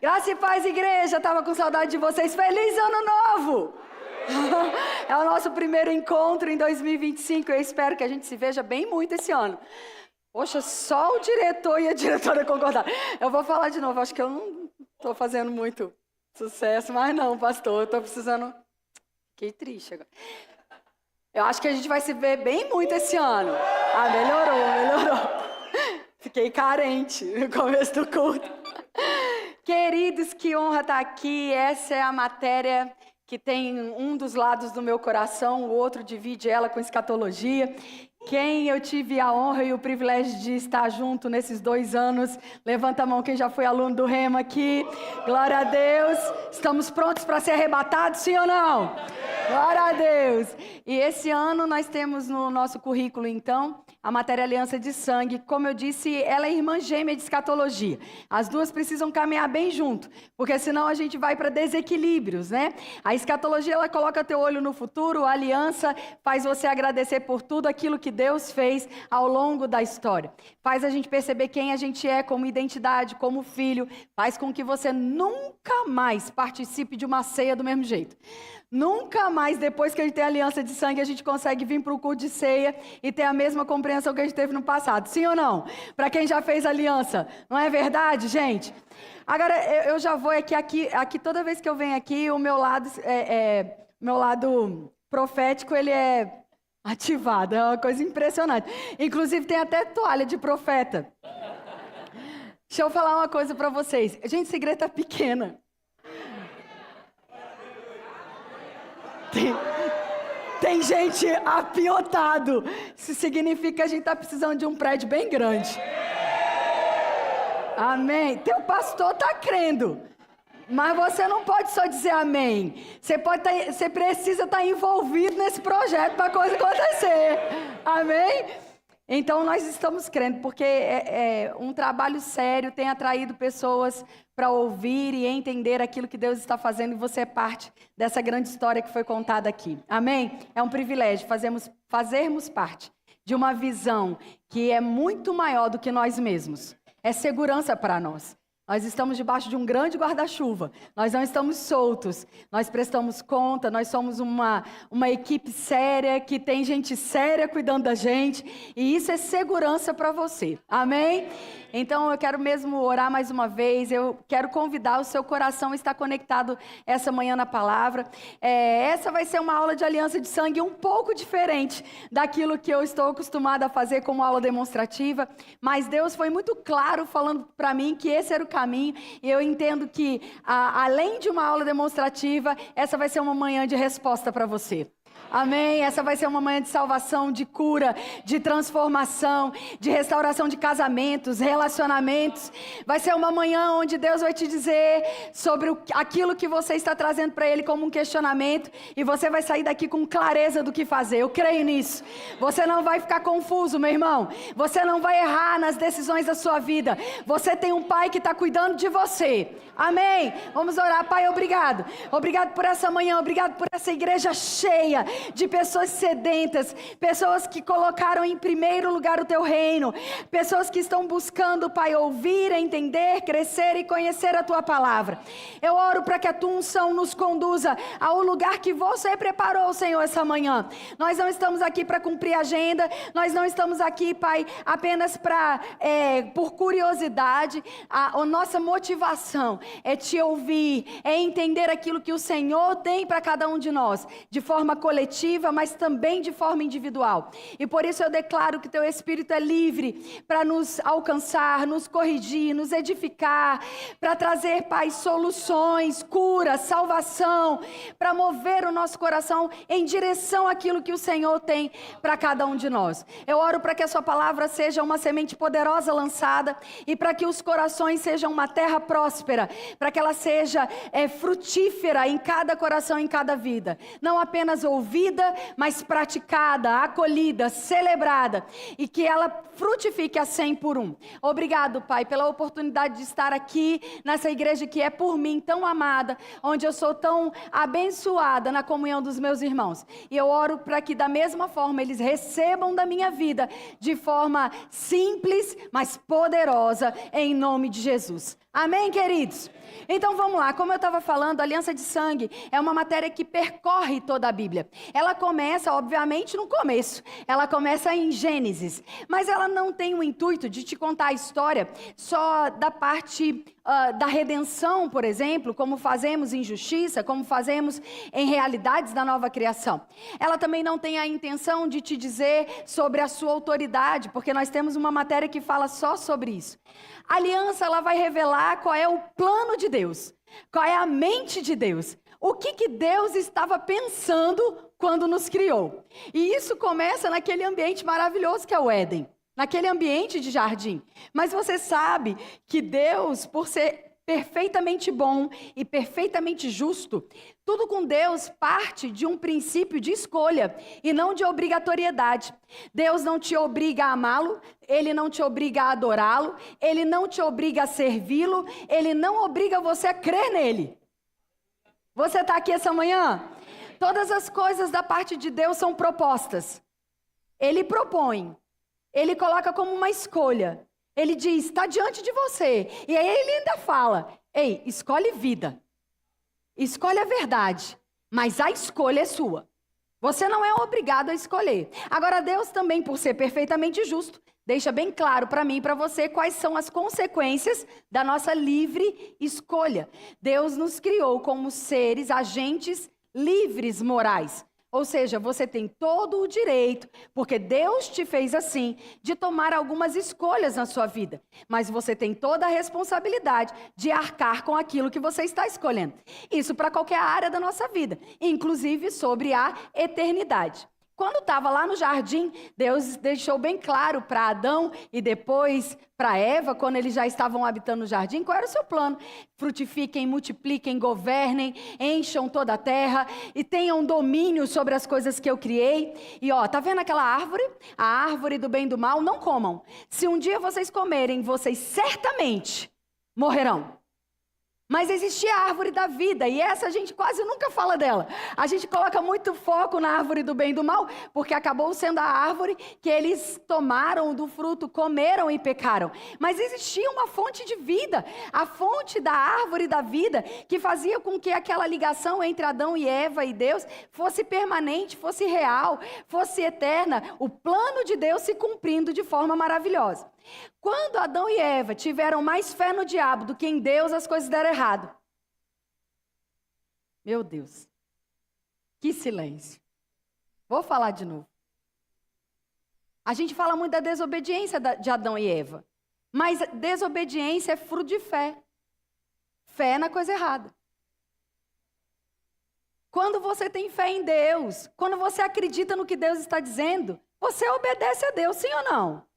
Graça e paz, igreja. Tava com saudade de vocês. Feliz ano novo! É o nosso primeiro encontro em 2025. Eu espero que a gente se veja bem muito esse ano. Poxa, só o diretor e a diretora concordaram. Eu vou falar de novo. Acho que eu não estou fazendo muito sucesso, mas não, pastor. Eu estou precisando... Fiquei triste agora. Eu acho que a gente vai se ver bem muito esse ano. Ah, melhorou. Fiquei carente no começo do culto. Queridos, que honra estar aqui. Essa é a matéria que tem um dos lados do meu coração, o outro divide ela com escatologia. Quem eu tive a honra e o privilégio de estar junto nesses 2 anos, levanta a mão quem já foi aluno do Rema aqui. Glória a Deus. Estamos prontos para ser arrebatados, sim ou não? Glória a Deus. E esse ano nós temos no nosso currículo, então, a matéria Aliança de Sangue. Como eu disse, ela é irmã gêmea de escatologia. As duas precisam caminhar bem junto, porque senão a gente vai para desequilíbrios, né? A escatologia, ela coloca teu olho no futuro, a aliança faz você agradecer por tudo aquilo que Deus fez ao longo da história. Faz a gente perceber quem a gente é como identidade, como filho. Faz com que você nunca mais participe de uma ceia do mesmo jeito. Nunca mais, depois que a gente tem a aliança de sangue, a gente consegue vir para o culto de ceia e ter a mesma compreensão que a gente teve no passado. Sim ou não? Para quem já fez aliança. Não é verdade, gente? Agora, eu já vou aqui toda vez que eu venho aqui, o meu lado profético, ele é ativado. É uma coisa impressionante. Inclusive, tem até toalha de profeta. Deixa eu falar uma coisa para vocês. Gente, essa igreja tá pequena. Tem gente apiotado. Isso significa que a gente está precisando de um prédio bem grande. Amém. Teu pastor está crendo. Mas você não pode só dizer amém. Você precisa estar envolvido nesse projeto para a coisa acontecer. Amém? Então nós estamos crendo, porque um trabalho sério tem atraído pessoas para ouvir e entender aquilo que Deus está fazendo, e você é parte dessa grande história que foi contada aqui. Amém? É um privilégio fazermos parte de uma visão que é muito maior do que nós mesmos. É segurança para nós. Nós estamos debaixo de um grande guarda-chuva. Nós não estamos soltos. Nós prestamos conta. Nós somos uma equipe séria, que tem gente séria cuidando da gente. E isso é segurança para você. Amém? Então, eu quero mesmo orar mais uma vez. Eu quero convidar o seu coração a estar conectado essa manhã na palavra. Essa vai ser uma aula de aliança de sangue um pouco diferente daquilo que eu estou acostumada a fazer como aula demonstrativa. Mas Deus foi muito claro falando para mim que esse era o caminho. E eu entendo que, além de uma aula demonstrativa, essa vai ser uma manhã de resposta para você. Amém? Essa vai ser uma manhã de salvação, de cura, de transformação, de restauração de casamentos, relacionamentos. Vai ser uma manhã onde Deus vai te dizer sobre aquilo que você está trazendo para Ele como um questionamento, e você vai sair daqui com clareza do que fazer. Eu creio nisso. Você não vai ficar confuso, meu irmão. Você não vai errar nas decisões da sua vida. Você tem um Pai que está cuidando de você. Amém? Vamos orar. Pai, obrigado. Obrigado por essa manhã. Obrigado por essa igreja cheia de pessoas sedentas, pessoas que colocaram em primeiro lugar o teu reino, pessoas que estão buscando, Pai, ouvir, entender, crescer e conhecer a tua palavra. Eu oro para que a tua unção nos conduza ao lugar que você preparou, Senhor, essa manhã. Nós não estamos aqui para cumprir agenda, nós não estamos aqui, Pai, apenas por curiosidade. A nossa motivação é te ouvir, é entender aquilo que o Senhor tem para cada um de nós, de forma coletiva, mas também de forma individual. E por isso eu declaro que teu Espírito é livre para nos alcançar, nos corrigir, nos edificar, para trazer, Pai, soluções, cura, salvação, para mover o nosso coração em direção àquilo que o Senhor tem para cada um de nós. Eu oro para que a sua palavra seja uma semente poderosa lançada, e para que os corações sejam uma terra próspera, para que ela seja frutífera em cada coração, em cada vida. Não apenas ouvida, mas praticada, acolhida, celebrada, e que ela frutifique a 100 por 1. Obrigado, Pai, pela oportunidade de estar aqui nessa igreja que é por mim tão amada, onde eu sou tão abençoada na comunhão dos meus irmãos. E eu oro para que da mesma forma eles recebam da minha vida de forma simples, mas poderosa, em nome de Jesus. Amém, queridos? Então vamos lá, como eu estava falando, a aliança de sangue é uma matéria que percorre toda a Bíblia. Ela começa, obviamente, no começo. Ela começa em Gênesis. Mas ela não tem o intuito de te contar a história só da parte da redenção, por exemplo, como fazemos em justiça, como fazemos em realidades da nova criação. Ela também não tem a intenção de te dizer sobre a sua autoridade, porque nós temos uma matéria que fala só sobre isso. A aliança, ela vai revelar qual é o plano de Deus, qual é a mente de Deus, o que Deus estava pensando quando nos criou. E isso começa naquele ambiente maravilhoso que é o Éden, naquele ambiente de jardim. Mas você sabe que Deus, por ser perfeitamente bom e perfeitamente justo, tudo com Deus parte de um princípio de escolha e não de obrigatoriedade. Deus não te obriga a amá-lo, Ele não te obriga a adorá-lo, Ele não te obriga a servi-lo, Ele não obriga você a crer nele. Você está aqui essa manhã? Todas as coisas da parte de Deus são propostas. Ele propõe, Ele coloca como uma escolha. Ele diz, está diante de você. E aí ele ainda fala, ei, escolhe vida. Escolhe a verdade. Mas a escolha é sua. Você não é obrigado a escolher. Agora, Deus também, por ser perfeitamente justo, deixa bem claro para mim e para você quais são as consequências da nossa livre escolha. Deus nos criou como seres, agentes livres morais. Ou seja, você tem todo o direito, porque Deus te fez assim, de tomar algumas escolhas na sua vida. Mas você tem toda a responsabilidade de arcar com aquilo que você está escolhendo. Isso para qualquer área da nossa vida, inclusive sobre a eternidade. Quando estava lá no jardim, Deus deixou bem claro para Adão e depois para Eva, quando eles já estavam habitando no jardim, qual era o seu plano. Frutifiquem, multipliquem, governem, encham toda a terra e tenham domínio sobre as coisas que eu criei. E ó, tá vendo aquela árvore? A árvore do bem e do mal, não comam. Se um dia vocês comerem, vocês certamente morrerão. Mas existia a árvore da vida, e essa a gente quase nunca fala dela. A gente coloca muito foco na árvore do bem e do mal, porque acabou sendo a árvore que eles tomaram do fruto, comeram e pecaram. Mas existia uma fonte de vida, a fonte da árvore da vida, que fazia com que aquela ligação entre Adão e Eva e Deus fosse permanente, fosse real, fosse eterna. O plano de Deus se cumprindo de forma maravilhosa. Quando Adão e Eva tiveram mais fé no diabo do que em Deus, as coisas deram errado. Meu Deus, que silêncio. Vou falar de novo. A gente fala muito da desobediência de Adão e Eva, mas desobediência é fruto de fé. Fé na coisa errada. Quando você tem fé em Deus, quando você acredita no que Deus está dizendo, você obedece a Deus, sim ou não?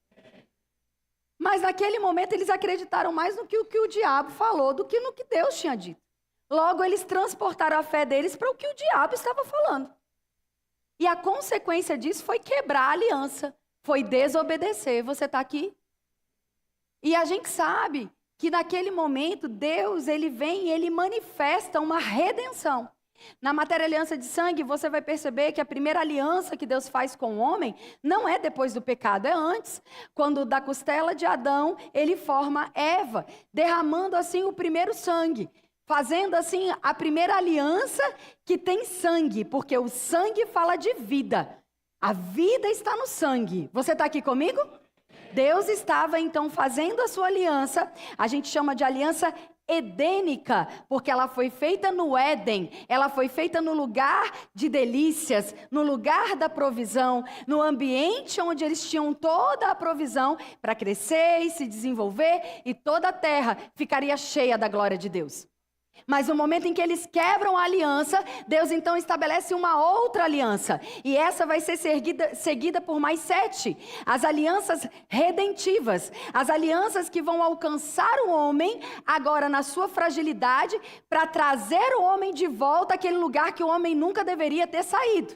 Mas naquele momento eles acreditaram mais no que o diabo falou do que no que Deus tinha dito. Logo, eles transportaram a fé deles para o que o diabo estava falando. E a consequência disso foi quebrar a aliança, foi desobedecer. Você está aqui? E a gente sabe que naquele momento Deus, ele vem e ele manifesta uma redenção. Na matéria aliança de sangue, você vai perceber que a primeira aliança que Deus faz com o homem não é depois do pecado, é antes. Quando da costela de Adão, ele forma Eva, derramando assim o primeiro sangue. Fazendo assim a primeira aliança que tem sangue, porque o sangue fala de vida. A vida está no sangue. Você está aqui comigo? Deus estava então fazendo a sua aliança, a gente chama de aliança edênica, porque ela foi feita no Éden, ela foi feita no lugar de delícias, no lugar da provisão, no ambiente onde eles tinham toda a provisão para crescer e se desenvolver, e toda a terra ficaria cheia da glória de Deus. Mas no momento em que eles quebram a aliança, Deus então estabelece uma outra aliança. E essa vai ser seguida por mais 7. As alianças redentivas. As alianças que vão alcançar o homem, agora na sua fragilidade, para trazer o homem de volta àquele lugar que o homem nunca deveria ter saído.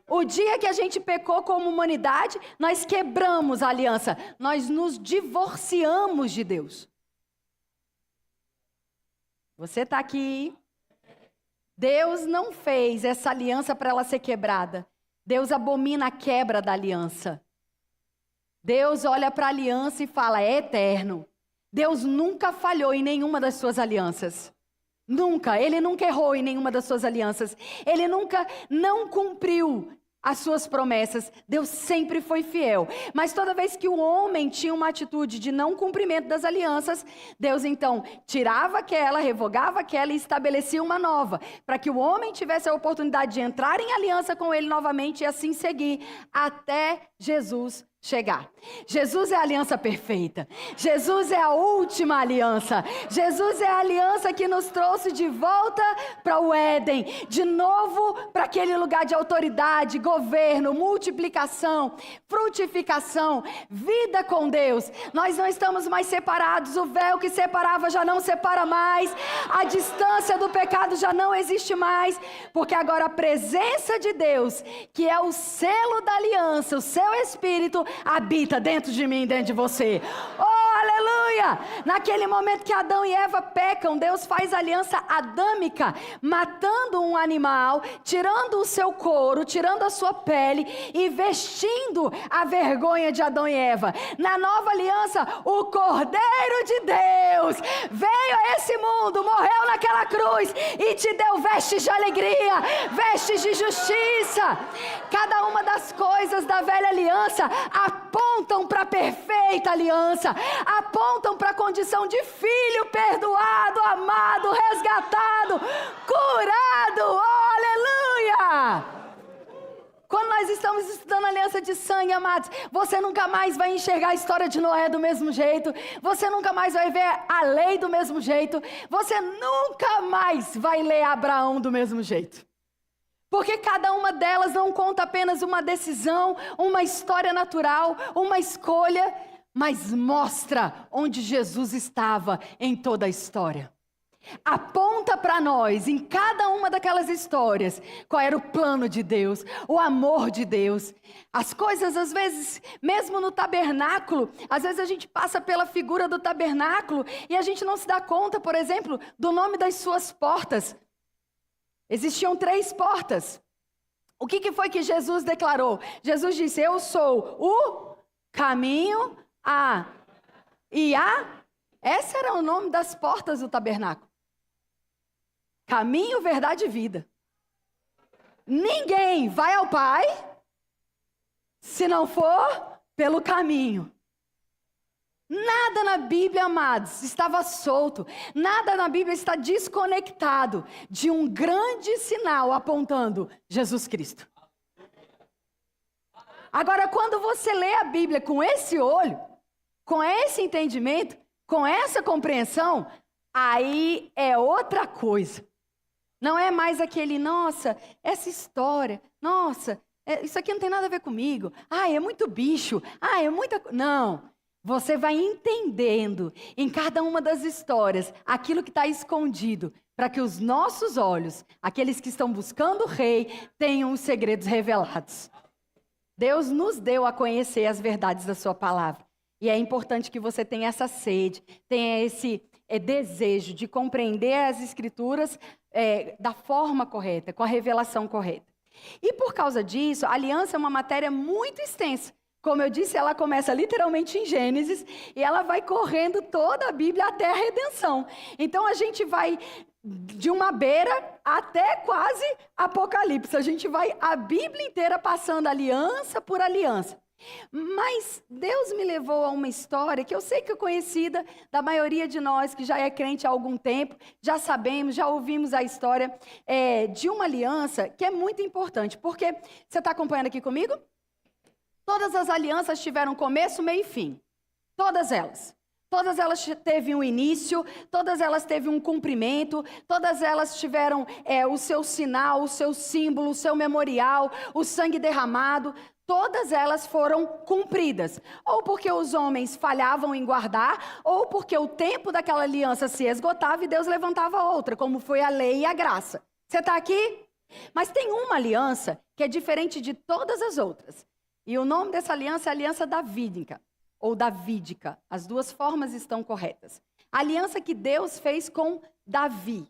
O dia que a gente pecou como humanidade, nós quebramos a aliança. Nós nos divorciamos de Deus. Você está aqui. Deus não fez essa aliança para ela ser quebrada. Deus abomina a quebra da aliança. Deus olha para a aliança e fala, é eterno. Deus nunca falhou em nenhuma das suas alianças. Nunca. Ele nunca errou em nenhuma das suas alianças. Ele nunca não cumpriu as suas promessas. Deus sempre foi fiel. Mas toda vez que o homem tinha uma atitude de não cumprimento das alianças, Deus então tirava aquela, revogava aquela e estabelecia uma nova, para que o homem tivesse a oportunidade de entrar em aliança com ele novamente e assim seguir até Jesus chegar. Jesus é a aliança perfeita. Jesus é a última aliança. Jesus é a aliança que nos trouxe de volta para o Éden, de novo para aquele lugar de autoridade, governo, multiplicação, frutificação, vida com Deus. Nós não estamos mais separados. O véu que separava já não separa mais. A distância do pecado já não existe mais, porque agora a presença de Deus, que é o selo da aliança, o seu Espírito, habita dentro de mim, dentro de você. Oh, aleluia! Naquele momento que Adão e Eva pecam, Deus faz aliança adâmica, matando um animal, tirando o seu couro, tirando a sua pele e vestindo a vergonha de Adão e Eva. Na nova aliança, o Cordeiro de Deus veio a esse mundo, morreu naquela cruz e te deu vestes de alegria, vestes de justiça. Cada uma das coisas da velha aliança apontam para a perfeita aliança, apontam para a condição de filho perdoado, amado, resgatado, curado. Oh, aleluia! Quando nós estamos estudando a aliança de sangue, amados, você nunca mais vai enxergar a história de Noé do mesmo jeito, você nunca mais vai ver a lei do mesmo jeito, você nunca mais vai ler Abraão do mesmo jeito. Porque cada uma delas não conta apenas uma decisão, uma história natural, uma escolha, mas mostra onde Jesus estava em toda a história. Aponta para nós, em cada uma daquelas histórias, qual era o plano de Deus, o amor de Deus. As coisas, às vezes, mesmo no tabernáculo, às vezes a gente passa pela figura do tabernáculo e a gente não se dá conta, por exemplo, do nome das suas portas. Existiam 3 portas. O que foi que Jesus declarou? Jesus disse: eu sou o caminho, e a... Esse era o nome das portas do tabernáculo. Caminho, verdade e vida. Ninguém vai ao Pai se não for pelo caminho. Nada na Bíblia, amados, estava solto. Nada na Bíblia está desconectado de um grande sinal apontando Jesus Cristo. Agora, quando você lê a Bíblia com esse olho, com esse entendimento, com essa compreensão, aí é outra coisa. Não é mais aquele, nossa, essa história, nossa, isso aqui não tem nada a ver comigo. É muito bicho, é muita... Não. Você vai entendendo em cada uma das histórias aquilo que está escondido, para que os nossos olhos, aqueles que estão buscando o rei, tenham os segredos revelados. Deus nos deu a conhecer as verdades da sua palavra. E é importante que você tenha essa sede, tenha esse desejo de compreender as escrituras da forma correta, com a revelação correta. E por causa disso, a aliança é uma matéria muito extensa. Como eu disse, ela começa literalmente em Gênesis e ela vai correndo toda a Bíblia até a redenção. Então a gente vai de uma beira até quase Apocalipse. A gente vai a Bíblia inteira passando aliança por aliança. Mas Deus me levou a uma história que eu sei que é conhecida da maioria de nós que já é crente há algum tempo, já sabemos, já ouvimos a história de uma aliança que é muito importante. Porque, você está acompanhando aqui comigo? Todas as alianças tiveram começo, meio e fim. Todas elas. Todas elas teve um início, todas elas teve um cumprimento, todas elas tiveram o seu sinal, o seu símbolo, o seu memorial, o sangue derramado. Todas elas foram cumpridas. Ou porque os homens falhavam em guardar, ou porque o tempo daquela aliança se esgotava e Deus levantava outra, como foi a lei e a graça. Você está aqui? Mas tem uma aliança que é diferente de todas as outras. E o nome dessa aliança é a aliança davídica, ou davídica. As duas formas estão corretas. A aliança que Deus fez com Davi.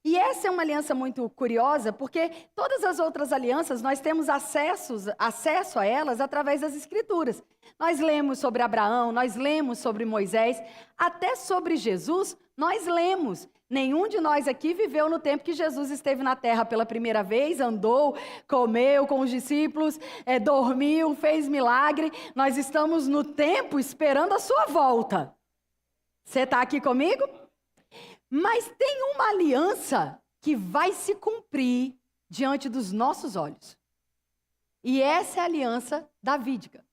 E essa é uma aliança muito curiosa, porque todas as outras alianças, nós temos acesso a elas através das Escrituras. Nós lemos sobre Abraão, nós lemos sobre Moisés, até sobre Jesus, nós lemos. Nenhum de nós aqui viveu no tempo que Jesus esteve na terra pela primeira vez, andou, comeu com os discípulos, dormiu, fez milagre. Nós estamos no tempo esperando a sua volta. Você está aqui comigo? Mas tem uma aliança que vai se cumprir diante dos nossos olhos. E essa é a aliança davídica.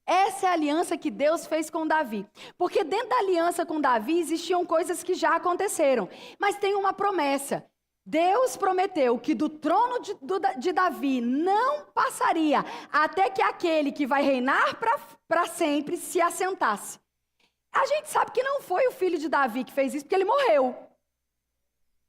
Essa é a aliança que Deus fez com Davi. Porque dentro da aliança com Davi existiam coisas que já aconteceram. Mas tem uma promessa. Deus prometeu que do trono de Davi não passaria até que aquele que vai reinar para sempre se assentasse. A gente sabe que não foi o filho de Davi que fez isso, porque ele morreu.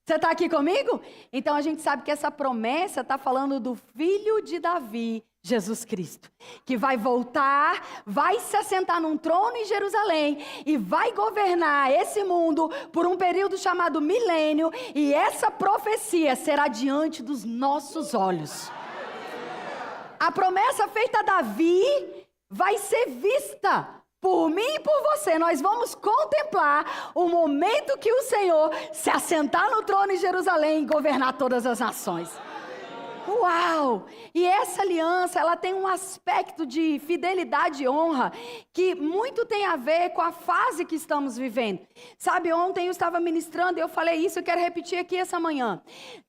Você está aqui comigo? Então a gente sabe que essa promessa está falando do filho de Davi, Jesus Cristo, que vai voltar, vai se assentar num trono em Jerusalém e vai governar esse mundo por um período chamado milênio, e essa profecia será diante dos nossos olhos. A promessa feita a Davi vai ser vista por mim e por você. Nós vamos contemplar o momento que o Senhor se assentar no trono em Jerusalém e governar todas as nações. Uau! E essa aliança, ela tem um aspecto de fidelidade e honra que muito tem a ver com a fase que estamos vivendo. Sabe, ontem eu estava ministrando e eu falei isso, eu quero repetir aqui essa manhã.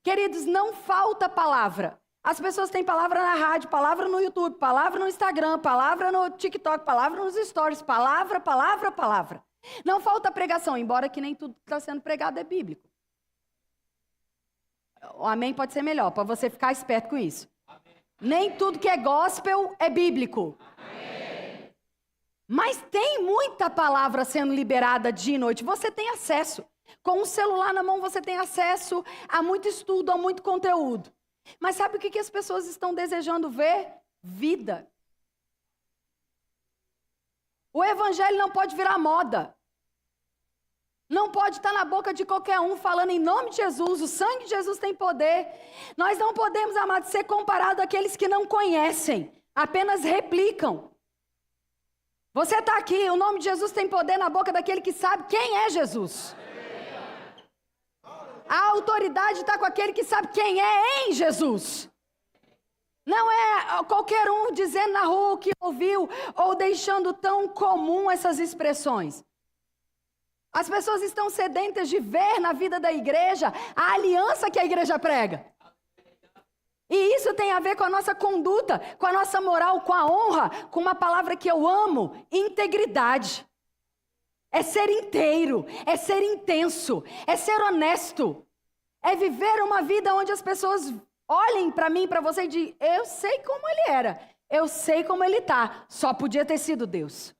Queridos, não falta palavra. As pessoas têm palavra na rádio, palavra no YouTube, palavra no Instagram, palavra no TikTok, palavra nos stories, palavra, palavra, palavra. Não falta pregação, embora que nem tudo que está sendo pregado é bíblico. O amém pode ser melhor, para você ficar esperto com isso. Amém. Nem tudo que é gospel é bíblico. Amém. Mas tem muita palavra sendo liberada dia e noite. Você tem acesso. Com o celular na mão você tem acesso a muito estudo, a muito conteúdo. Mas sabe o que as pessoas estão desejando ver? Vida. O evangelho não pode virar moda. Não pode estar na boca de qualquer um falando em nome de Jesus. O sangue de Jesus tem poder. Nós não podemos, amados, ser comparados àqueles que não conhecem, apenas replicam. Você está aqui, o nome de Jesus tem poder na boca daquele que sabe quem é Jesus. A autoridade está com aquele que sabe quem é em Jesus. Não é qualquer um dizendo na rua o que ouviu ou deixando tão comum essas expressões. As pessoas estão sedentas de ver na vida da igreja a aliança que a igreja prega. E isso tem a ver com a nossa conduta, com a nossa moral, com a honra, com uma palavra que eu amo, integridade. É ser inteiro, é ser intenso, é ser honesto. É viver uma vida onde as pessoas olhem para mim, para você e digam, eu sei como ele era, eu sei como ele está, só podia ter sido Deus.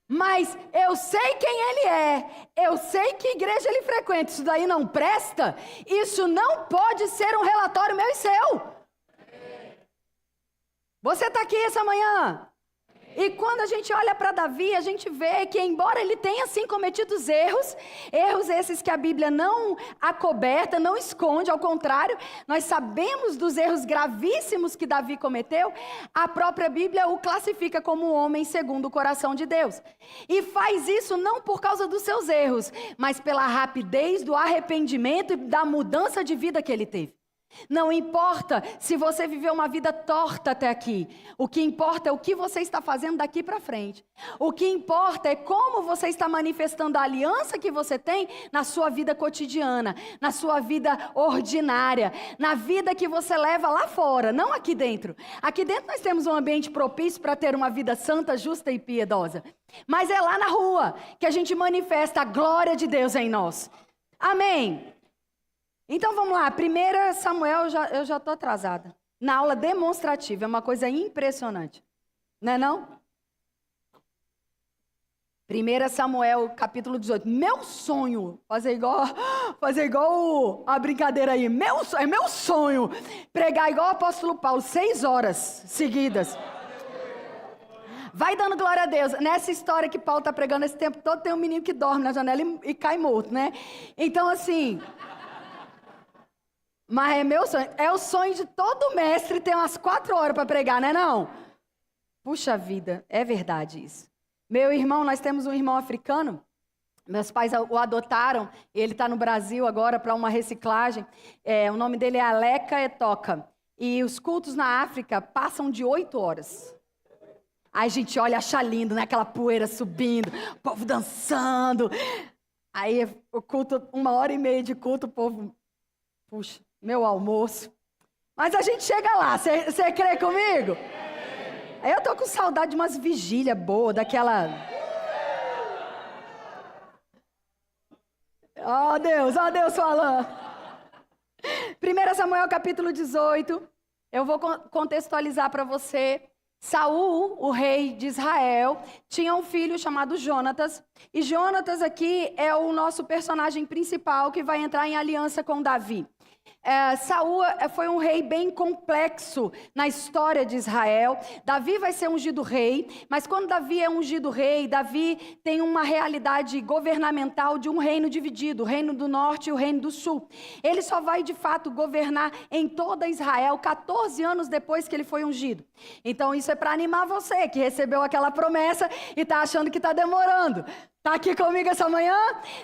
Mas eu sei quem ele é, eu sei que igreja ele frequenta, isso daí não presta, isso não pode ser um relatório meu e seu. Você está aqui essa manhã? E quando a gente olha para Davi, a gente vê que embora ele tenha sim cometido erros esses que a Bíblia não acoberta, não esconde, ao contrário, nós sabemos dos erros gravíssimos que Davi cometeu, a própria Bíblia o classifica como um homem segundo o coração de Deus. E faz isso não por causa dos seus erros, mas pela rapidez do arrependimento e da mudança de vida que ele teve. Não importa se você viveu uma vida torta até aqui. O que importa é o que você está fazendo daqui para frente. O que importa é como você está manifestando a aliança que você tem na sua vida cotidiana, na sua vida ordinária, na vida que você leva lá fora, não aqui dentro. Aqui dentro nós temos um ambiente propício para ter uma vida santa, justa e piedosa. Mas é lá na rua que a gente manifesta a glória de Deus em nós. Amém? Então vamos lá, 1 Samuel, eu já estou atrasada. Na aula demonstrativa, é uma coisa impressionante. Não é não? 1 Samuel, capítulo 18. Meu sonho, fazer igual a brincadeira aí. É meu sonho pregar igual o apóstolo Paulo, 6 horas seguidas. Vai dando glória a Deus. Nessa história que Paulo está pregando esse tempo todo, tem um menino que dorme na janela e cai morto, né? Então assim... Mas é meu sonho. É o sonho de todo mestre ter umas 4 horas para pregar, né não? Puxa vida, é verdade isso. Meu irmão, nós temos um irmão africano. Meus pais o adotaram. Ele está no Brasil agora para uma reciclagem. O nome dele é Aleca Etoca. E os cultos na África passam de 8 horas. Aí a gente olha, acha lindo, né? Aquela poeira subindo, o povo dançando. Aí o culto, 1h30 de culto, o povo... Puxa, meu almoço. Mas a gente chega lá, você crê comigo? Aí eu tô com saudade de umas vigílias boas, daquela... Ó Deus falando. 1 Samuel capítulo 18, eu vou contextualizar para você. Saul, o rei de Israel, tinha um filho chamado Jonatas. E Jonatas aqui é o nosso personagem principal que vai entrar em aliança com Davi. Saul foi um rei bem complexo na história de Israel. Davi vai ser ungido rei, mas quando Davi é ungido rei, Davi tem uma realidade governamental de um reino dividido, o reino do norte e o reino do sul. Ele só vai de fato governar em toda Israel 14 anos depois que ele foi ungido. Então isso é para animar você que recebeu aquela promessa e está achando que está demorando. Está aqui comigo essa manhã?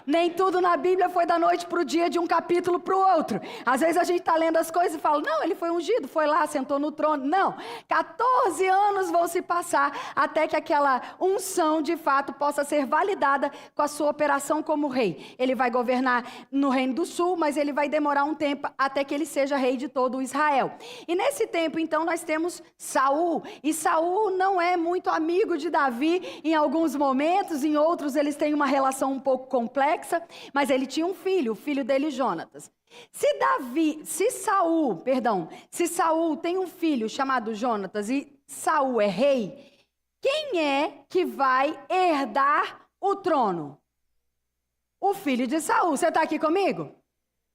Nem tudo na Bíblia foi da noite para o dia, de um capítulo para o outro. Às vezes a gente está lendo as coisas e fala, não, ele foi ungido, foi lá, sentou no trono. Não, 14 anos vão se passar até que aquela unção de fato possa ser validada com a sua operação como rei. Ele vai governar no reino do sul, mas ele vai demorar um tempo até que ele seja rei de todo o Israel. E nesse tempo, então, nós temos Saul. E Saul não é muito amigo de Davi em alguns momentos, em outros eles têm uma relação um pouco complexa, mas ele tinha um filho, o filho dele, Jonatas. Se Saul tem um filho chamado Jonatas e Saul é rei, quem é que vai herdar o trono? O filho de Saul. Você está aqui comigo?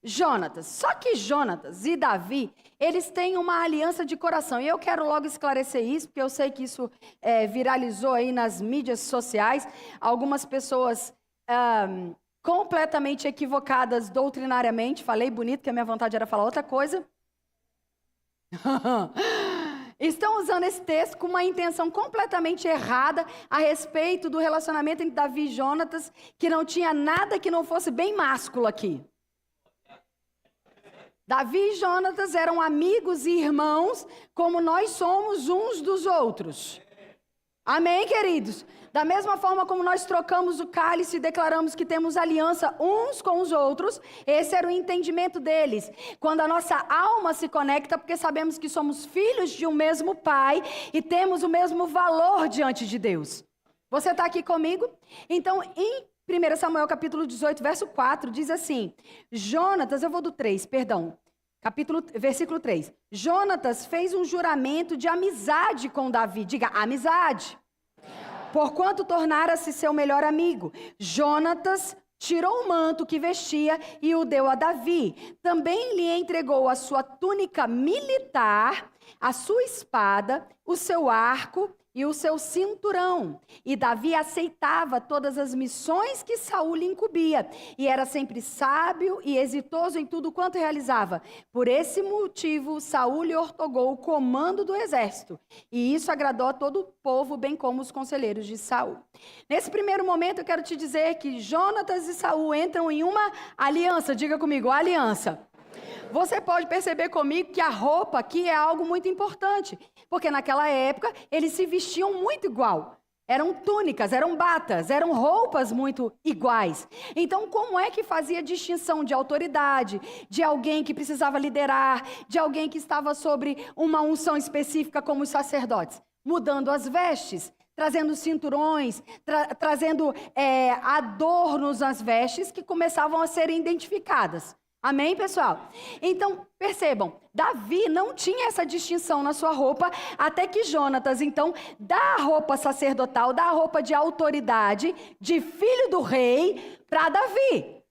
Jonatas. Só que Jonatas e Davi, eles têm uma aliança de coração. E eu quero logo esclarecer isso, porque eu sei que isso viralizou aí nas mídias sociais. Algumas pessoas completamente equivocadas doutrinariamente. Falei bonito, que a minha vontade era falar outra coisa. Estão usando esse texto com uma intenção completamente errada a respeito do relacionamento entre Davi e Jonatas, que não tinha nada que não fosse bem másculo aqui. Davi e Jonatas eram amigos e irmãos, como nós somos uns dos outros. Amém, queridos? Da mesma forma como nós trocamos o cálice e declaramos que temos aliança uns com os outros, esse era o entendimento deles. Quando a nossa alma se conecta, porque sabemos que somos filhos de um mesmo Pai e temos o mesmo valor diante de Deus. Você está aqui comigo? Então, em 1 Samuel capítulo 18, verso 4, diz assim, Jonatas, eu vou do 3, perdão, versículo 3. Jonatas fez um juramento de amizade com Davi, diga amizade, porquanto tornara-se seu melhor amigo. Jonatas tirou o manto que vestia e o deu a Davi. Também lhe entregou a sua túnica militar, a sua espada, o seu arco e o seu cinturão. E Davi aceitava todas as missões que Saul lhe incumbia, e era sempre sábio e exitoso em tudo quanto realizava. Por esse motivo, Saul lhe ortogou o comando do exército, e isso agradou a todo o povo, bem como os conselheiros de Saul. Nesse primeiro momento, eu quero te dizer que Jonatas e Saul entram em uma aliança. Diga comigo, aliança. Você pode perceber comigo que a roupa aqui é algo muito importante, porque naquela época eles se vestiam muito igual. Eram túnicas, eram batas, eram roupas muito iguais. Então, como é que fazia distinção de autoridade, de alguém que precisava liderar, de alguém que estava sobre uma unção específica como os sacerdotes? Mudando as vestes, trazendo cinturões, trazendo adornos nas vestes que começavam a serem identificadas. Amém, pessoal? Então, percebam, Davi não tinha essa distinção na sua roupa, até que Jonatas, então, dá a roupa sacerdotal, dá a roupa de autoridade, de filho do rei, para Davi.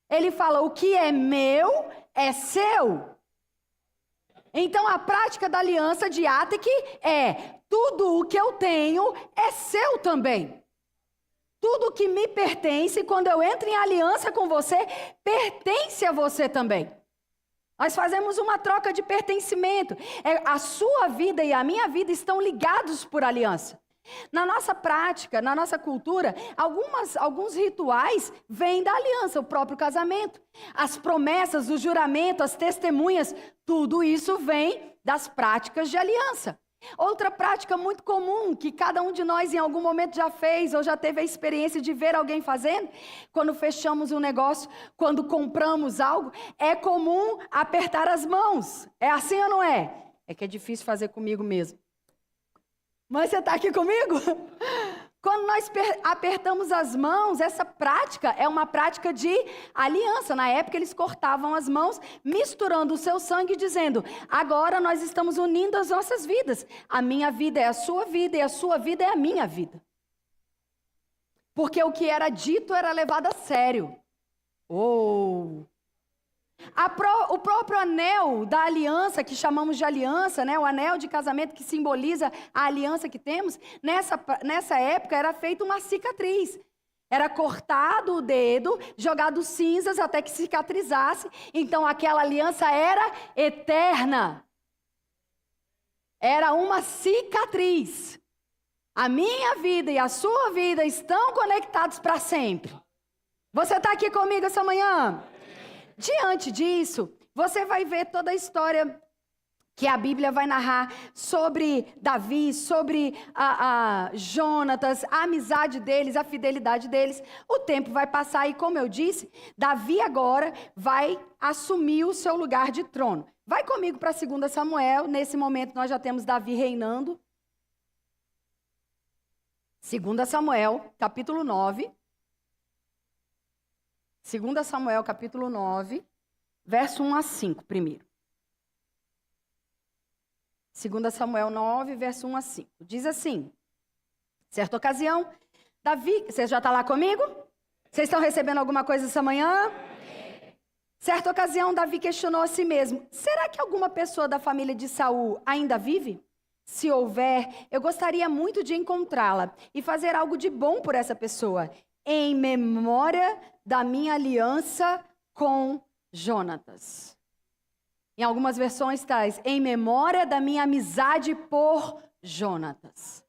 Ele fala, o que é meu é seu. Então, a prática da aliança de Átique é, tudo o que eu tenho é seu também. Tudo que me pertence, quando eu entro em aliança com você, pertence a você também. Nós fazemos uma troca de pertencimento. A sua vida e a minha vida estão ligados por aliança. Na nossa prática, na nossa cultura, alguns rituais vêm da aliança, o próprio casamento. As promessas, o juramento, as testemunhas, tudo isso vem das práticas de aliança. Outra prática muito comum, que cada um de nós em algum momento já fez ou já teve a experiência de ver alguém fazendo, quando fechamos um negócio, quando compramos algo, é comum apertar as mãos. É assim ou não é? É que é difícil fazer comigo mesmo. Mas você está aqui comigo? Quando nós apertamos as mãos, essa prática é uma prática de aliança. Na época eles cortavam as mãos, misturando o seu sangue, dizendo: agora nós estamos unindo as nossas vidas. A minha vida é a sua vida e a sua vida é a minha vida. Porque o que era dito era levado a sério. O próprio anel da aliança, que chamamos de aliança, né? O anel de casamento que simboliza a aliança que temos, nessa época era feita uma cicatriz. Era cortado o dedo, jogado cinzas até que cicatrizasse. Então aquela aliança era eterna. Era uma cicatriz. A minha vida e a sua vida estão conectados para sempre. Você está aqui comigo essa manhã? Diante disso, você vai ver toda a história que a Bíblia vai narrar sobre Davi, sobre Jonatas, a amizade deles, a fidelidade deles. O tempo vai passar e, como eu disse, Davi agora vai assumir o seu lugar de trono. Vai comigo para 2 Samuel, nesse momento nós já temos Davi reinando. 2 Samuel, capítulo 9. 2 Samuel, capítulo 9, verso 1 a 5, primeiro. 2 Samuel 9, verso 1 a 5. Diz assim: certa ocasião, Davi... Você já está lá comigo? Vocês estão recebendo alguma coisa essa manhã? Certa ocasião, Davi questionou a si mesmo: será que alguma pessoa da família de Saul ainda vive? Se houver, eu gostaria muito de encontrá-la e fazer algo de bom por essa pessoa, em memória da minha aliança com Jonatas. Em algumas versões está em memória da minha amizade por Jonatas.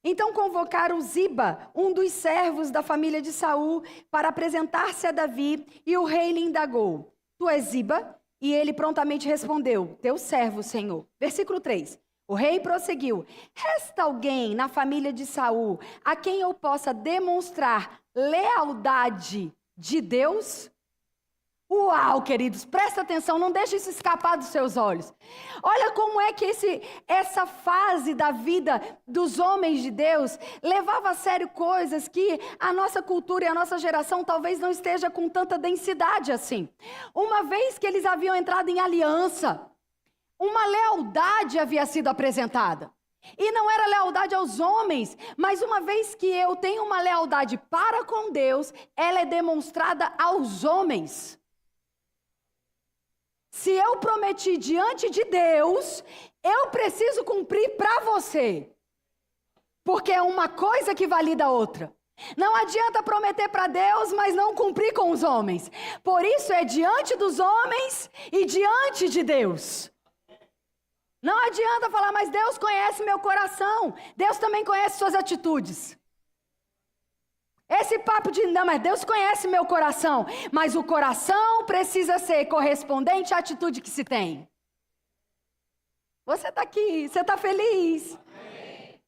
Então convocaram Ziba, um dos servos da família de Saul, para apresentar-se a Davi, e o rei lhe indagou: tu és Ziba? E ele prontamente respondeu: teu servo, Senhor. Versículo 3. O rei prosseguiu: resta alguém na família de Saul a quem eu possa demonstrar lealdade de Deus? Uau, queridos, presta atenção, não deixe isso escapar dos seus olhos. Olha como é que essa fase da vida dos homens de Deus levava a sério coisas que a nossa cultura e a nossa geração talvez não esteja com tanta densidade assim. Uma vez que eles haviam entrado em aliança, uma lealdade havia sido apresentada. E não era lealdade aos homens, mas uma vez que eu tenho uma lealdade para com Deus, ela é demonstrada aos homens. Se eu prometi diante de Deus, eu preciso cumprir para você. Porque é uma coisa que valida a outra. Não adianta prometer para Deus, mas não cumprir com os homens. Por isso é diante dos homens e diante de Deus. Não adianta falar, mas Deus conhece meu coração. Deus também conhece suas atitudes. Esse papo de, não, mas Deus conhece meu coração. Mas o coração precisa ser correspondente à atitude que se tem. Você está aqui, você está feliz? Amém.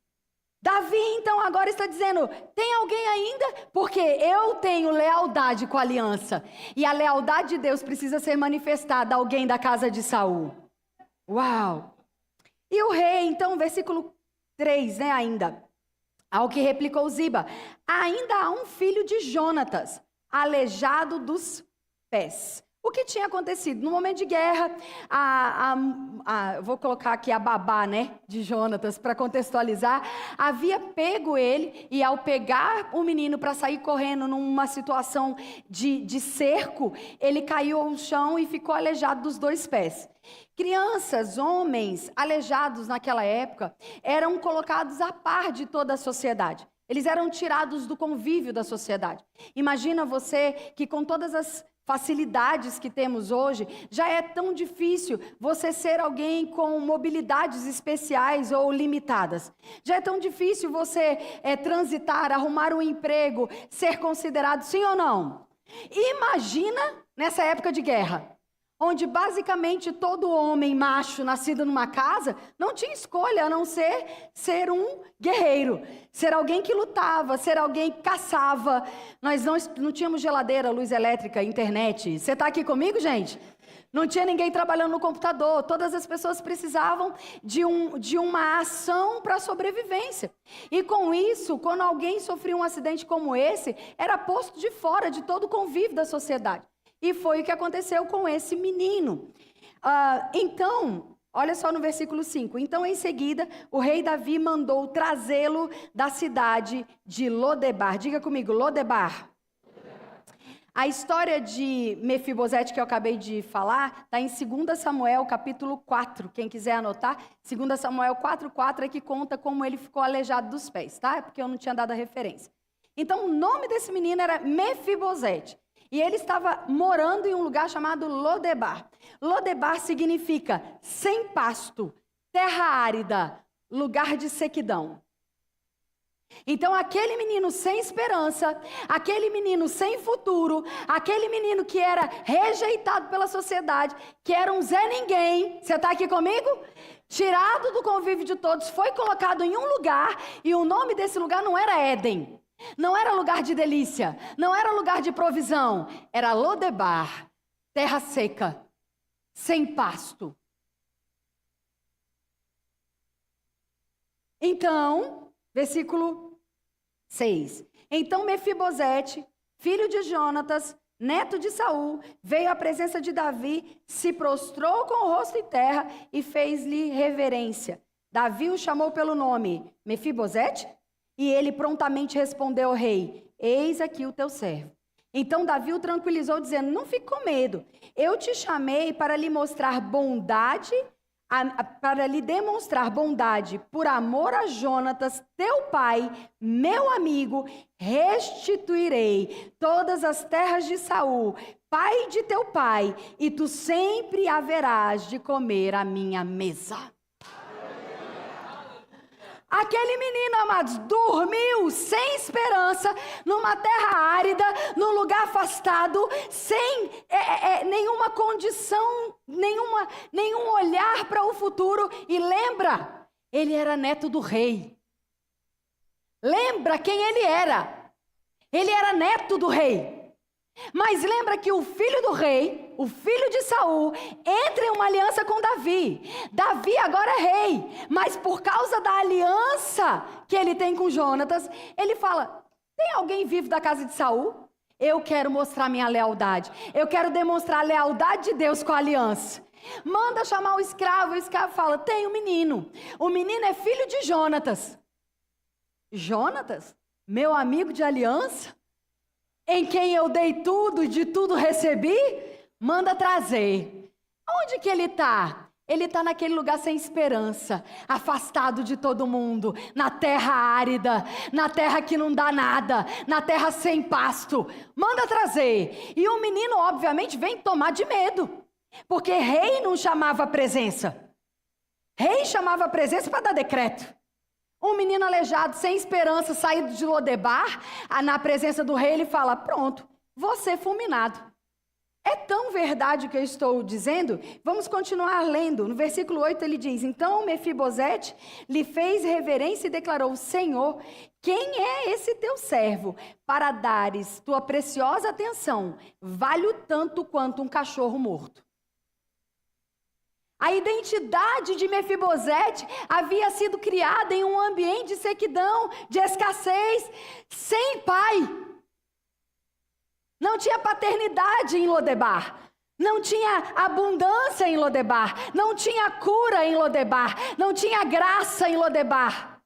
Davi, então, agora está dizendo, tem alguém ainda? Porque eu tenho lealdade com a aliança. E a lealdade de Deus precisa ser manifestada a alguém da casa de Saul. Uau! E o rei, então, versículo 3, né, ainda. Ao que replicou Ziba: ainda há um filho de Jonatas, aleijado dos pés. O que tinha acontecido? No momento de guerra, vou colocar aqui a babá, né, de Jonatas, para contextualizar, havia pego ele, e ao pegar o menino para sair correndo numa situação de cerco, ele caiu ao chão e ficou aleijado dos 2 pés. Crianças, homens aleijados naquela época, eram colocados a par de toda a sociedade. Eles eram tirados do convívio da sociedade. Imagina você que com todas as facilidades que temos hoje, já é tão difícil você ser alguém com mobilidades especiais ou limitadas. Já é tão difícil você transitar, arrumar um emprego, ser considerado, sim ou não? Imagina nessa época de guerra, onde basicamente todo homem macho nascido numa casa não tinha escolha a não ser um guerreiro, ser alguém que lutava, ser alguém que caçava. Nós não tínhamos geladeira, luz elétrica, internet. Você está aqui comigo, gente? Não tinha ninguém trabalhando no computador. Todas as pessoas precisavam de uma ação para a sobrevivência. E com isso, quando alguém sofria um acidente como esse, era posto de fora de todo o convívio da sociedade. E foi o que aconteceu com esse menino. Então, olha só no versículo 5. Então, em seguida, o rei Davi mandou trazê-lo da cidade de Lodebar. Diga comigo, Lodebar. A história de Mefibosete que eu acabei de falar está em 2 Samuel, capítulo 4. Quem quiser anotar, 2 Samuel 4:4 é que conta como ele ficou aleijado dos pés, tá? É porque eu não tinha dado a referência. Então, o nome desse menino era Mefibosete. E ele estava morando em um lugar chamado Lodebar. Lodebar significa sem pasto, terra árida, lugar de sequidão. Então, aquele menino sem esperança, aquele menino sem futuro, aquele menino que era rejeitado pela sociedade, que era um Zé Ninguém, você está aqui comigo? Tirado do convívio de todos, foi colocado em um lugar, e o nome desse lugar não era Éden. Não era lugar de delícia, não era lugar de provisão, era Lodebar, terra seca, sem pasto. Então, versículo 6. Então Mefibosete, filho de Jonatas, neto de Saul, veio à presença de Davi, se prostrou com o rosto em terra e fez-lhe reverência. Davi o chamou pelo nome, Mefibosete? E ele prontamente respondeu ao rei, eis aqui o teu servo. Então Davi o tranquilizou, dizendo, não fique com medo. Eu te chamei para lhe mostrar bondade, para lhe demonstrar bondade por amor a Jonatas, teu pai, meu amigo, restituirei todas as terras de Saul, pai de teu pai, e tu sempre haverás de comer à minha mesa. Aquele menino, amados, dormiu sem esperança, numa terra árida, num lugar afastado, sem nenhuma condição, nenhum olhar para o futuro. E lembra, ele era neto do rei. Lembra quem ele era? Ele era neto do rei. Mas lembra que o filho do rei, o filho de Saul, entra em uma aliança com Davi. Davi agora é rei, mas por causa da aliança que ele tem com Jonatas, ele fala, tem alguém vivo da casa de Saul? Eu quero mostrar minha lealdade. Eu quero demonstrar a lealdade de Deus com a aliança. Manda chamar o escravo fala, tem um menino. O menino é filho de Jonatas. Jonatas? Meu amigo de aliança? Em quem eu dei tudo e de tudo recebi, manda trazer. Onde que ele está? Ele está naquele lugar sem esperança, afastado de todo mundo, na terra árida, na terra que não dá nada, na terra sem pasto. Manda trazer. E o menino, obviamente, vem tomar de medo, porque rei não chamava a presença. Rei chamava a presença para dar decreto. Um menino aleijado, sem esperança, saído de Lodebar, na presença do rei, ele fala, pronto, vou ser fulminado. É tão verdade o que eu estou dizendo? Vamos continuar lendo. No versículo 8 ele diz, então Mefibosete lhe fez reverência e declarou, Senhor, quem é esse teu servo para dares tua preciosa atenção? Vale-o tanto quanto um cachorro morto. A identidade de Mefibosete havia sido criada em um ambiente de sequidão, de escassez, sem pai. Não tinha paternidade em Lodebar. Não tinha abundância em Lodebar. Não tinha cura em Lodebar. Não tinha graça em Lodebar.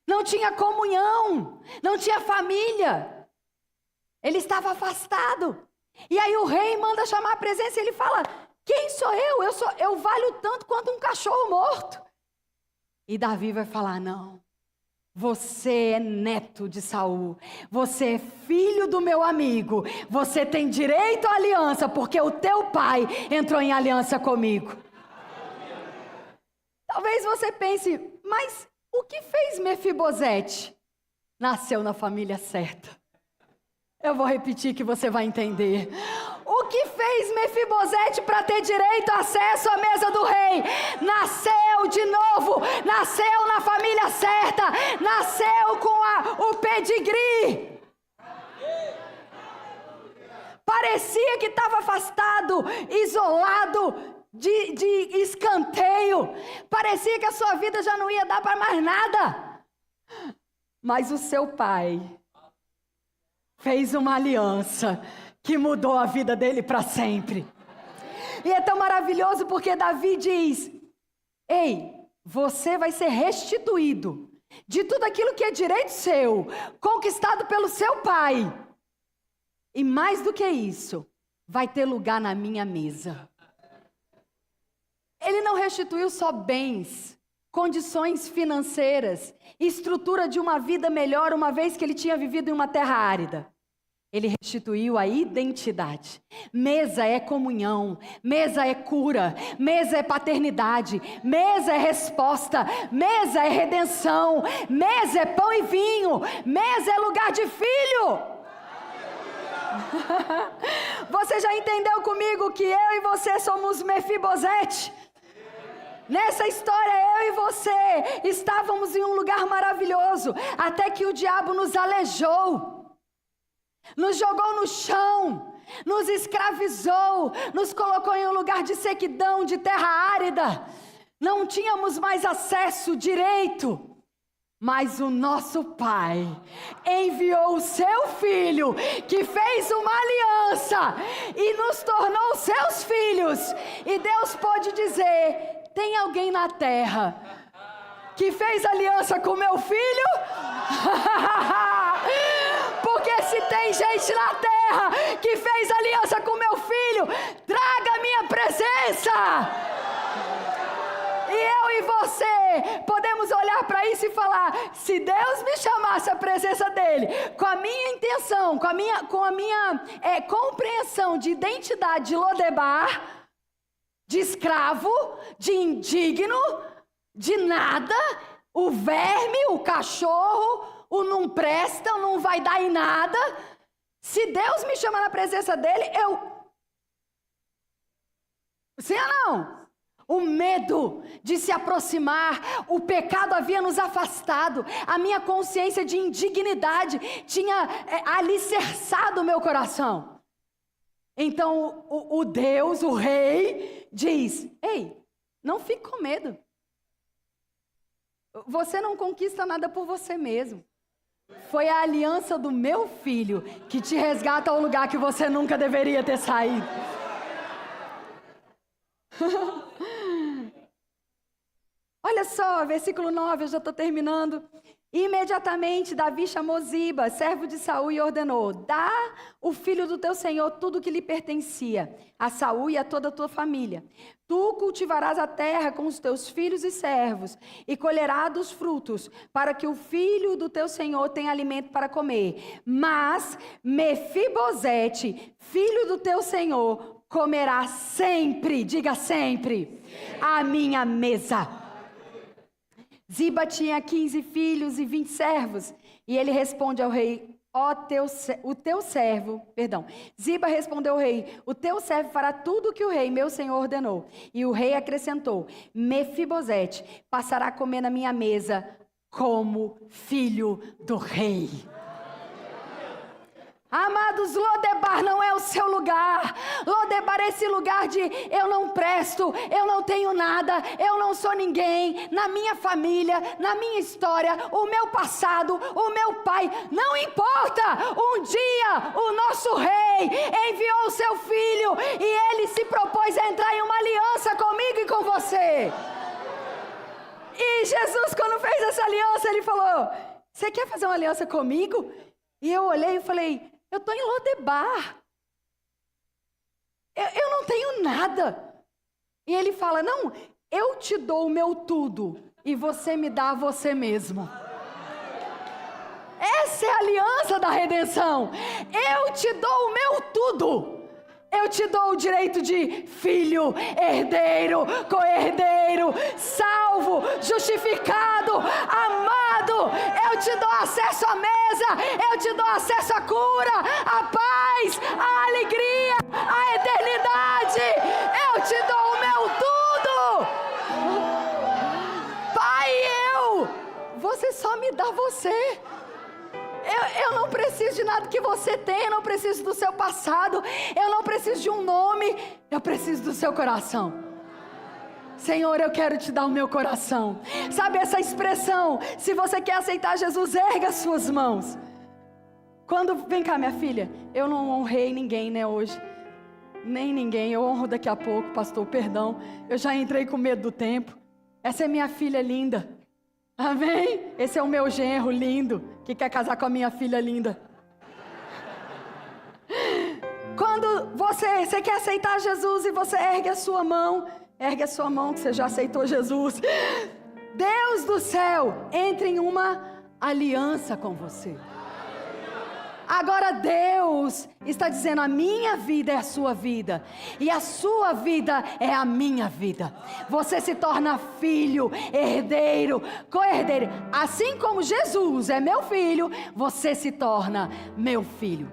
Não tinha comunhão. Não tinha família. Ele estava afastado. E aí o rei manda chamar a presença e ele fala... Quem sou eu? Eu valho tanto quanto um cachorro morto. E Davi vai falar, não. Você é neto de Saul, você é filho do meu amigo, você tem direito à aliança, porque o teu pai entrou em aliança comigo. Talvez você pense, mas o que fez Mefibosete? Nasceu na família certa. Eu vou repetir que você vai entender. O que fez Mefibosete para ter direito a acesso à mesa do rei? Nasceu de novo, nasceu na família certa, nasceu com o pedigree. Parecia que estava afastado, isolado, de escanteio. Parecia que a sua vida já não ia dar para mais nada. Mas o seu pai fez uma aliança que mudou a vida dele para sempre. E é tão maravilhoso porque Davi diz: ei, você vai ser restituído de tudo aquilo que é direito seu, conquistado pelo seu pai. E mais do que isso, vai ter lugar na minha mesa. Ele não restituiu só bens, condições financeiras, estrutura de uma vida melhor, uma vez que ele tinha vivido em uma terra árida. Ele restituiu a identidade. Mesa é comunhão, mesa é cura, mesa é paternidade, mesa é resposta, mesa é redenção, mesa é pão e vinho, mesa é lugar de filho. Você já entendeu comigo que eu e você somos Mefibosete? Nessa história, eu e você estávamos em um lugar maravilhoso, até que o diabo nos aleijou, nos jogou no chão, nos escravizou, nos colocou em um lugar de sequidão, de terra árida. Não tínhamos mais acesso direito. Mas o nosso Pai enviou o seu Filho, que fez uma aliança e nos tornou seus filhos. E Deus pode dizer: tem alguém na terra que fez aliança com meu filho? Porque se tem gente na terra que fez aliança com meu filho, traga a minha presença. E eu e você podemos olhar para isso e falar: se Deus me chamasse à presença dele, com a minha intenção, com a minha compreensão de identidade de Lodebar, de escravo, de indigno, de nada, o verme, o cachorro, o não presta, o não vai dar em nada. Se Deus me chama na presença dele, sim ou não? O medo de se aproximar, o pecado havia nos afastado, a minha consciência de indignidade tinha alicerçado o meu coração. Então o Deus, o rei, diz: ei, não fique com medo. Você não conquista nada por você mesmo. Foi a aliança do meu filho que te resgata ao lugar que você nunca deveria ter saído. Olha só, versículo 9, eu já estou terminando. Imediatamente Davi chamou Ziba, servo de Saul, e ordenou: dá o filho do teu senhor tudo o que lhe pertencia, a Saul e a toda a tua família. Tu cultivarás a terra com os teus filhos e servos, e colherás dos frutos, para que o filho do teu senhor tenha alimento para comer. Mas Mefibosete, filho do teu senhor, comerá sempre, diga sempre, a minha mesa. Ziba tinha 15 filhos e 20 servos. E ele responde ao rei: Ziba respondeu ao rei: o teu servo fará tudo o que o rei, meu senhor, ordenou. E o rei acrescentou: Mefibosete passará a comer na minha mesa como filho do rei. Amados, Lodebar não é o seu lugar. Lodebar é esse lugar de eu não presto, eu não tenho nada, eu não sou ninguém. Na minha família, na minha história, o meu passado, o meu pai, não importa. Um dia o nosso rei enviou o seu filho e ele se propôs a entrar em uma aliança comigo e com você. E Jesus, quando fez essa aliança, ele falou: você quer fazer uma aliança comigo? E eu olhei e falei: eu estou em Lodebar. Eu não tenho nada. E ele fala: não, eu te dou o meu tudo e você me dá a você mesmo. Essa é a aliança da redenção. Eu te dou o meu tudo. Eu te dou o direito de filho, herdeiro, co-herdeiro, salvo, justificado, amado. Eu te dou acesso à mesa, eu te dou acesso à cura, à paz, à alegria, à eternidade. Eu te dou o meu tudo. Pai, você só me dá você. Eu não preciso de nada que você tem, eu não preciso do seu passado, eu não preciso de um nome, eu preciso do seu coração. Senhor, eu quero te dar o meu coração. Sabe essa expressão? Se você quer aceitar Jesus, erga as suas mãos. Vem cá, minha filha, eu não honrei ninguém, né, hoje. Nem ninguém, eu honro daqui a pouco, pastor, perdão. Eu já entrei com medo do tempo. Essa é minha filha linda. Amém? Esse é o meu genro lindo, que quer casar com a minha filha linda. Quando você quer aceitar Jesus e você ergue a sua mão que você já aceitou Jesus. Deus do céu entra em uma aliança com você. Agora Deus está dizendo: a minha vida é a sua vida, e a sua vida é a minha vida. Você se torna filho, herdeiro, co-herdeiro. Assim como Jesus é meu filho, você se torna meu filho.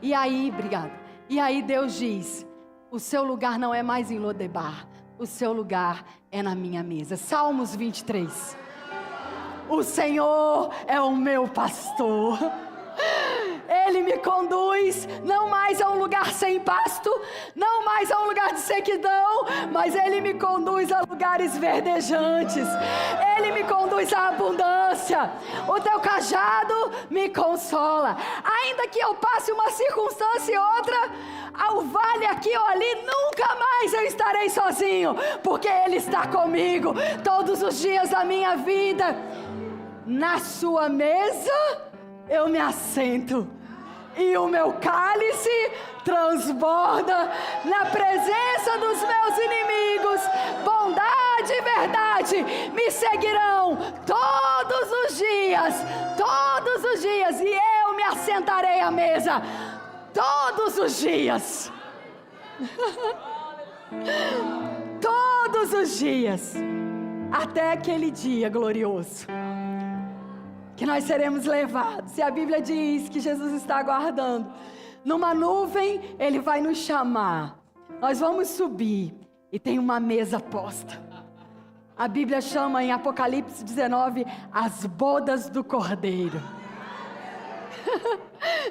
E aí, obrigado. E aí Deus diz: o seu lugar não é mais em Lodebar, o seu lugar é na minha mesa. Salmos 23. O Senhor é o meu pastor. Ele me conduz não mais a um lugar sem pasto, não mais a um lugar de sequidão, mas Ele me conduz a lugares verdejantes. Ele me conduz à abundância. O teu cajado me consola. Ainda que eu passe uma circunstância e outra, ao vale aqui ou ali, nunca mais eu estarei sozinho, porque Ele está comigo todos os dias da minha vida. Na sua mesa eu me assento, e o meu cálice transborda. Na presença dos meus inimigos, bondade e verdade me seguirão todos os dias, e eu me assentarei à mesa todos os dias. Todos os dias, até aquele dia glorioso que nós seremos levados. E a Bíblia diz que Jesus está aguardando. Numa nuvem, Ele vai nos chamar. Nós vamos subir e tem uma mesa posta. A Bíblia chama em Apocalipse 19 as bodas do Cordeiro.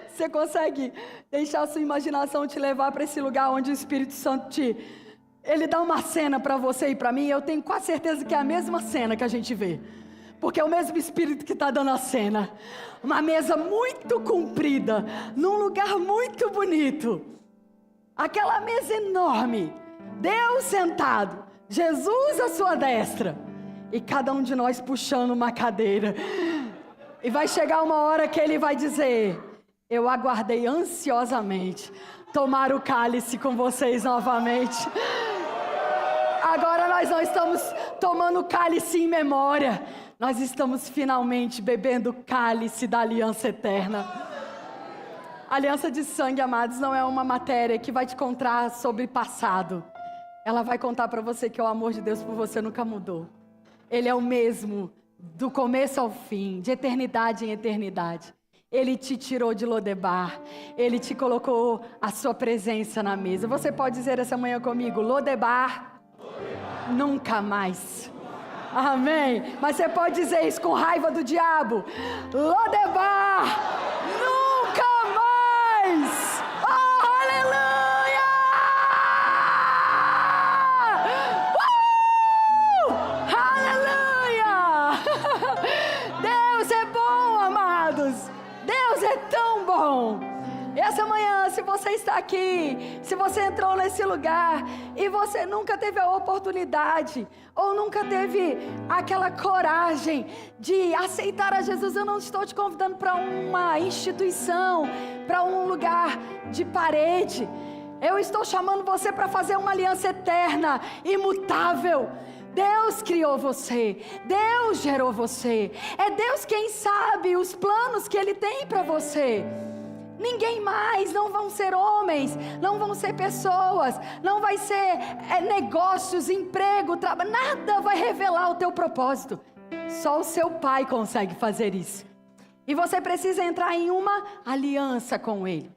Você consegue deixar a sua imaginação te levar para esse lugar onde o Espírito Santo Ele dá uma cena para você e para mim. Eu tenho quase certeza que é a mesma cena que a gente vê, porque é o mesmo Espírito que está dando a cena. Uma mesa muito comprida, num lugar muito bonito. Aquela mesa enorme, Deus sentado, Jesus à sua destra, e cada um de nós puxando uma cadeira. E vai chegar uma hora que Ele vai dizer: eu aguardei ansiosamente tomar o cálice com vocês novamente. Agora nós não estamos tomando o cálice em memória, nós estamos finalmente bebendo o cálice da aliança eterna. A aliança de sangue, amados, não é uma matéria que vai te contar sobre passado. Ela vai contar para você que o amor de Deus por você nunca mudou. Ele é o mesmo, do começo ao fim, de eternidade em eternidade. Ele te tirou de Lodebar, Ele te colocou a sua presença na mesa. Você pode dizer essa manhã comigo: Lodebar, nunca mais. Amém? Mas você pode dizer isso com raiva do diabo: Lodebar, nunca mais. Oh, aleluia! Aleluia! Deus é bom, amados. Deus é tão bom. Essa manhã, se você está aqui, se você entrou nesse lugar e você nunca teve a oportunidade, ou nunca teve aquela coragem de aceitar a Jesus, eu não estou te convidando para uma instituição, para um lugar de parede. Eu estou chamando você para fazer uma aliança eterna, imutável. Deus criou você, Deus gerou você, é Deus quem sabe os planos que Ele tem para você. Ninguém mais, não vão ser homens, não vão ser pessoas, não vai ser negócios, emprego, trabalho, nada vai revelar o teu propósito. Só o seu Pai consegue fazer isso. E você precisa entrar em uma aliança com Ele.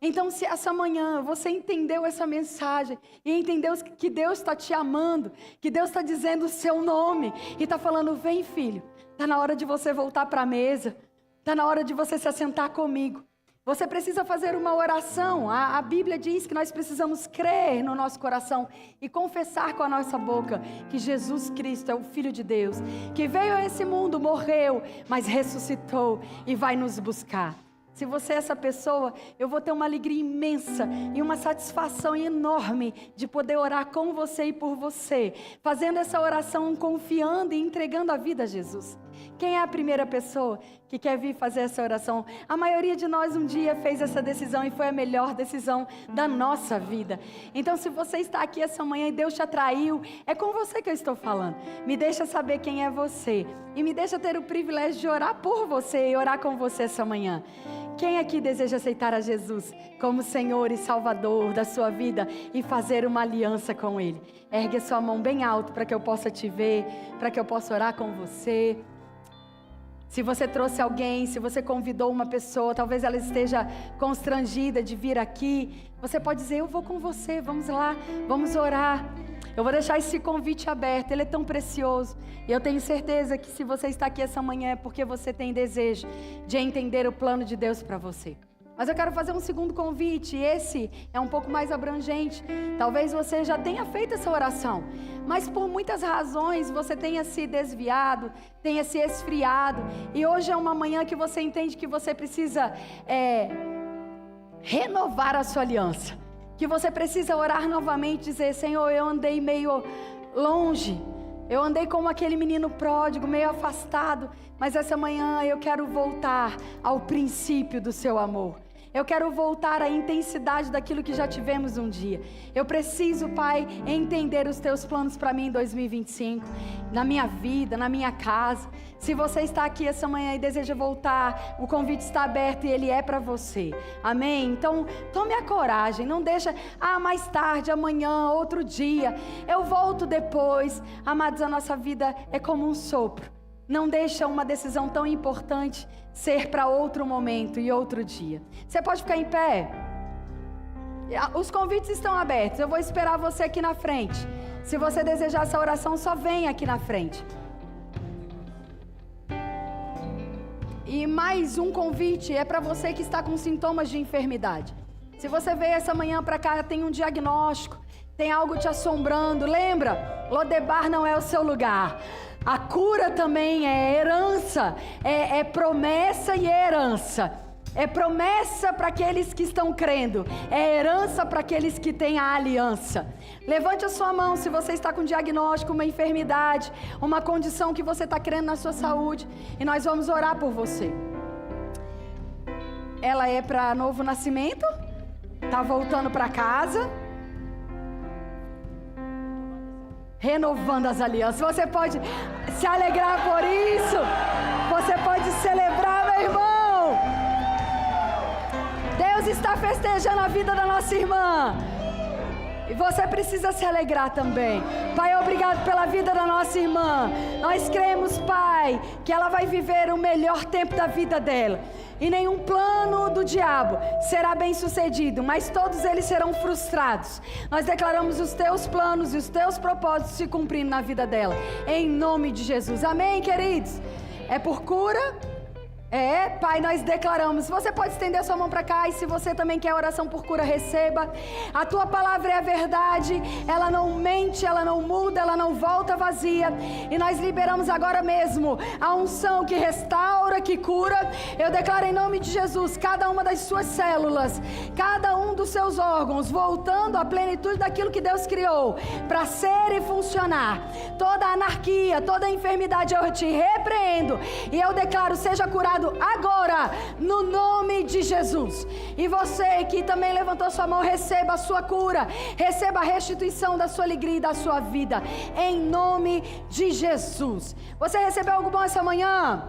Então, se essa manhã você entendeu essa mensagem e entendeu que Deus está te amando, que Deus está dizendo o seu nome e está falando, vem filho, está na hora de você voltar para a mesa, está na hora de você se assentar comigo. Você precisa fazer uma oração. A Bíblia diz que nós precisamos crer no nosso coração e confessar com a nossa boca que Jesus Cristo é o Filho de Deus, que veio a esse mundo, morreu, mas ressuscitou e vai nos buscar. Se você é essa pessoa, eu vou ter uma alegria imensa e uma satisfação enorme de poder orar com você e por você, fazendo essa oração confiando e entregando a vida a Jesus. Quem é a primeira pessoa que quer vir fazer essa oração? A maioria de nós um dia fez essa decisão e foi a melhor decisão da nossa vida. Então, se você está aqui essa manhã e Deus te atraiu, é com você que eu estou falando. Me deixa saber quem é você e me deixa ter o privilégio de orar por você e orar com você essa manhã. Quem aqui deseja aceitar a Jesus como Senhor e Salvador da sua vida e fazer uma aliança com Ele? Ergue a sua mão bem alto para que eu possa te ver, para que eu possa orar com você. Se você trouxe alguém, se você convidou uma pessoa, talvez ela esteja constrangida de vir aqui, você pode dizer, eu vou com você, vamos lá, vamos orar. Eu vou deixar esse convite aberto, ele é tão precioso. E eu tenho certeza que se você está aqui essa manhã é porque você tem desejo de entender o plano de Deus para você. Mas eu quero fazer um segundo convite, e esse é um pouco mais abrangente. Talvez você já tenha feito essa oração, mas por muitas razões você tenha se desviado, tenha se esfriado. E hoje é uma manhã que você entende que você precisa renovar a sua aliança. Que você precisa orar novamente, dizer, Senhor, eu andei meio longe, eu andei como aquele menino pródigo, meio afastado, mas essa manhã eu quero voltar ao princípio do seu amor. Eu quero voltar à intensidade daquilo que já tivemos um dia. Eu preciso, Pai, entender os teus planos para mim em 2025, na minha vida, na minha casa. Se você está aqui essa manhã e deseja voltar, o convite está aberto e ele é para você. Amém? Então, tome a coragem, não deixa, mais tarde, amanhã, outro dia, eu volto depois. Amados, a nossa vida é como um sopro. Não deixa uma decisão tão importante ser para outro momento e outro dia. Você pode ficar em pé? Os convites estão abertos. Eu vou esperar você aqui na frente. Se você desejar essa oração, só vem aqui na frente. E mais um convite é para você que está com sintomas de enfermidade. Se você veio essa manhã para cá, tem um diagnóstico, tem algo te assombrando, lembra? Lodebar não é o seu lugar. A cura também é herança, é promessa e é herança. É promessa para aqueles que estão crendo, é herança para aqueles que têm a aliança. Levante a sua mão se você está com diagnóstico, uma enfermidade, uma condição que você está crendo na sua saúde, e nós vamos orar por você. Ela é para novo nascimento? Está voltando para casa? Renovando as alianças. Você pode se alegrar por isso. Você pode celebrar, meu irmão. Deus está festejando a vida da nossa irmã. E você precisa se alegrar também. Pai, obrigado pela vida da nossa irmã. Nós cremos, Pai, que ela vai viver o melhor tempo da vida dela. E nenhum plano do diabo será bem sucedido, mas todos eles serão frustrados. Nós declaramos os teus planos e os teus propósitos se cumprindo na vida dela, em nome de Jesus. Amém, queridos? É por cura? Pai, nós declaramos. Você pode estender a sua mão para cá, e se você também quer oração por cura, receba. A tua palavra é a verdade, ela não mente, ela não muda, ela não volta vazia. E nós liberamos agora mesmo a unção que restaura, que cura. Eu declaro em nome de Jesus, cada uma das suas células, cada um dos seus órgãos, voltando à plenitude daquilo que Deus criou para ser e funcionar. Toda anarquia, toda enfermidade eu te repreendo, e eu declaro, seja curado liberando agora, no nome de Jesus. E você que também levantou sua mão, receba a sua cura, receba a restituição da sua alegria e da sua vida, em nome de Jesus. Você recebeu algo bom essa manhã?